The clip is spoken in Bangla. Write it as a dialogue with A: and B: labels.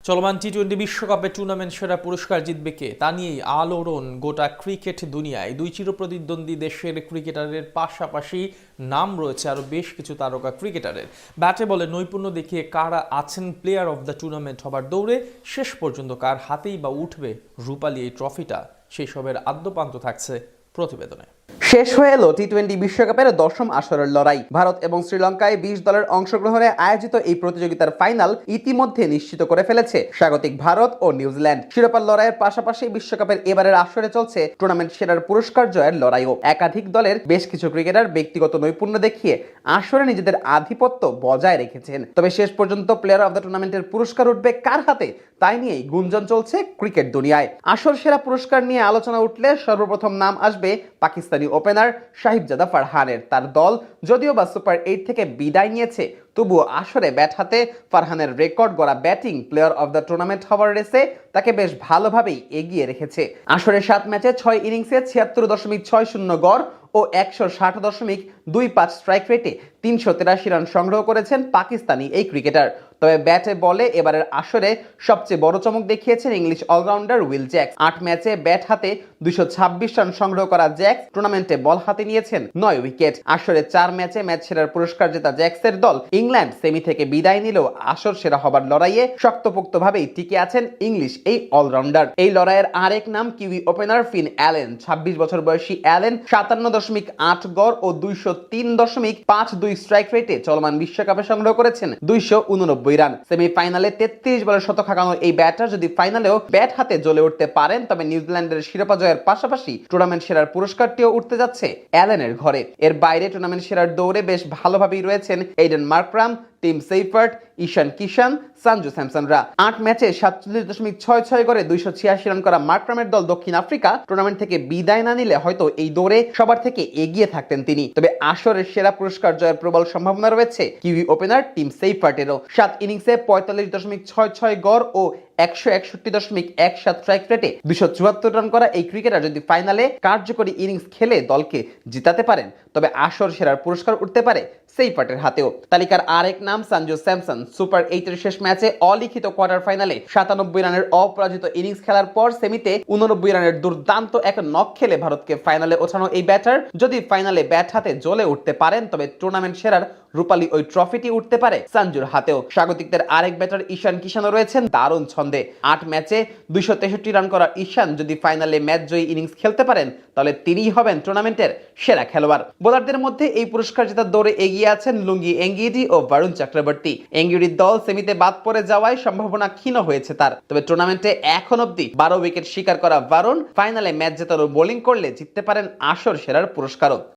A: চলমান টি-20 বিশ্বকাপে টুর্নামেন্ট সেরা পুরস্কার জিতবে কে তা নিয়েই আলোড়ন গোটা ক্রিকেট দুনিয়ায়। দুই চিরপ্রতিদ্বন্দ্বী দেশের ক্রিকেটারের পাশাপাশি নাম রয়েছে আরও বেশ কিছু তারকা ক্রিকেটারের। ব্যাটে বলে নৈপুণ্য দেখিয়ে কারা আছেন প্লেয়ার অফ দ্য টুর্নামেন্ট হবার দৌড়ে, শেষ পর্যন্ত কার হাতেই বা উঠবে রূপালী এই ট্রফিটা, সেই সবের আদ্যপান্ত থাকছে প্রতিবেদনে।
B: শেষ হয়ে এলো টি-20 বিশ্বকাপের দশম আসরের লড়াই। ভারত এবং শ্রীলঙ্কায় 20 দলের অংশগ্রহণে আয়োজিত এই প্রতিযোগিতার ফাইনাল ইতিমধ্যে নিশ্চিত করে ফেলেছে স্বাগতিক ভারত ও নিউজিল্যান্ড। শিরোপার লড়াইয়ের পাশাপাশি বিশ্বকাপের এবারের আসরে চলছে টুর্নামেন্ট সেরার পুরস্কার জয়ের লড়াইও। একাধিক দলের বেশ কিছু ক্রিকেটার ব্যক্তিগত নৈপুণ্য দেখিয়ে আসরে নিজেদের আধিপত্য বজায় রেখেছেন। তবে শেষ পর্যন্ত প্লেয়ার অফ দ্য টুর্নামেন্টের পুরস্কার উঠবে কার হাতে, তাই নিয়েই গুঞ্জন চলছে ক্রিকেট দুনিয়ায়। আসর সেরা পুরস্কার নিয়ে আলোচনা উঠলে সর্বপ্রথম নাম আসবে পাকিস্তানি ওপেনার শাহিবজাদা ফারহানের। তার দল যদিও বা সুপার 8 থেকে বিদায় নিয়েছে, তবুও আসরে ব্যাট হাতে ফারহানের রেকর্ড গড়া batting player of the tournament হওয়ার রেসে তাকে বেশ ভালোভাবেই এগিয়ে রেখেছে। আসরে 7 ম্যাচে 6 ইনিংসে 76.60 গড় ও 160.25 স্ট্রাইক রেটে 383 রান সংগ্রহ করেছেন পাকিস্তানি এই ক্রিকেটার। তবে ব্যাটে বলে এবারের আসরে সবচেয়ে বড় চমক দেখিয়েছেন ইংলিশ অলরাউন্ডার উইল জ্যাক্স। 8 ম্যাচে ব্যাট হাতে 226 রান সংগ্রহ করা জ্যাক্স টুর্নামেন্টে বল হাতে নিয়েছেন 9 উইকেট। আসরে 4 ম্যাচে ম্যাচ সেরার পুরস্কার জেতা জ্যাক্সের দল ইংল্যান্ড সেমি থেকে বিদায় নিলেও আসর সেরা হবার লড়াইয়ে শক্তপোক্তভাবেই টিকে আছেন ইংলিশ এই অলরাউন্ডার। এই লড়াইয়ের আরেক নাম কিউই ওপেনার ফিন অ্যালেন। 26 বছর বয়সী অ্যালেন 57.8 গড় ও 203.52 স্ট্রাইক রেটে চলমান বিশ্বকাপে সংগ্রহ করেছেন 289 রান। সেমিফাইনালে 33 বলে শতক হাঁকানো এই ব্যাটার যদি ফাইনালেও ব্যাট হাতে জ্বলে উঠতে পারেন, তবে নিউজিল্যান্ডের শিরোপা জয়ের পাশাপাশি টুর্নামেন্ট সেরার পুরস্কারটিও উঠতে যাচ্ছে অ্যালেনের ঘরে। এর বাইরে টুর্নামেন্ট সেরার দৌড়ে বেশ ভালোভাবেই রয়েছেন এইডেন মার্করাম, টিম সেইফার্ট, ঈশান কিষান, সঞ্জু স্যামসনরা। 8 ম্যাচে 47.66 করে 286 রান করা মার্করামের দল দক্ষিণ আফ্রিকা টুর্নামেন্ট থেকে বিদায় না নিলে হয়তো এই দৌড়ে সবার থেকে এগিয়ে থাকতেন তিনি। তবে আসরের সেরা পুরস্কার জয়ের প্রবল সম্ভাবনা রয়েছে কিউই ওপেনার টিম সেইফার্টেরও। 7 ইনিংসে 45.66 গড় ও 161.17 স্ট্রাইক রেটে 274 রান করা এই ক্রিকেটার যদি ফাইনালে কার্যকরী ইনিংস খেলে দলকে জিতাতে পারেন, তবে আসর সেরার পুরস্কার উঠতে পারে সেইফার্টের হাতেও। তালিকার আরেক নাম সঞ্জু স্যামসন। সুপার 8 এর শেষ ম্যাচে অলিখিত কোয়ার্টার ফাইনালে 97 রানের অপরাজিত ইনিংস খেলার পর সেমিতে 89 রানের দুর্দান্ত এক নক খেলে ভারতকে ফাইনালে ওঠানো এই ব্যাটার যদি ফাইনালে ব্যাট হাতে জ্বলে উঠতে পারেন, তবে টুর্নামেন্ট সেরার রূপালী ওই ট্রফিটি উঠতে পারে সঞ্জুর হাতেও। স্বাগতিকদের আরেক ব্যাটার ঈশান কিষানও রয়েছেন দারুণ ছন্দে। 8 ম্যাচে 263 রান করা ঈশান যদি ফাইনালে ম্যাচ জয়ী ইনিংস খেলতে পারেন, তাহলে তিনিই হবেন টুর্নামেন্টের সেরা খেলোয়াড়। বোলারদের মধ্যে এই পুরস্কার জেতার দৌড়ে এগিয়ে আছেন লুঙ্গি এঙ্গিডি ও বরুণ চক্রবর্তী। এঙ্গিডির দল সেমিতে বাদ পড়ে যাওয়ায় সম্ভাবনা ক্ষীণ হয়েছে তার। তবে টুর্নামেন্টে এখন অব্দি 12 উইকেট শিকার করা বরুণ ফাইনালে ম্যাচ জেতানো বোলিং করলে জিততে পারেন আসর সেরার পুরস্কারও।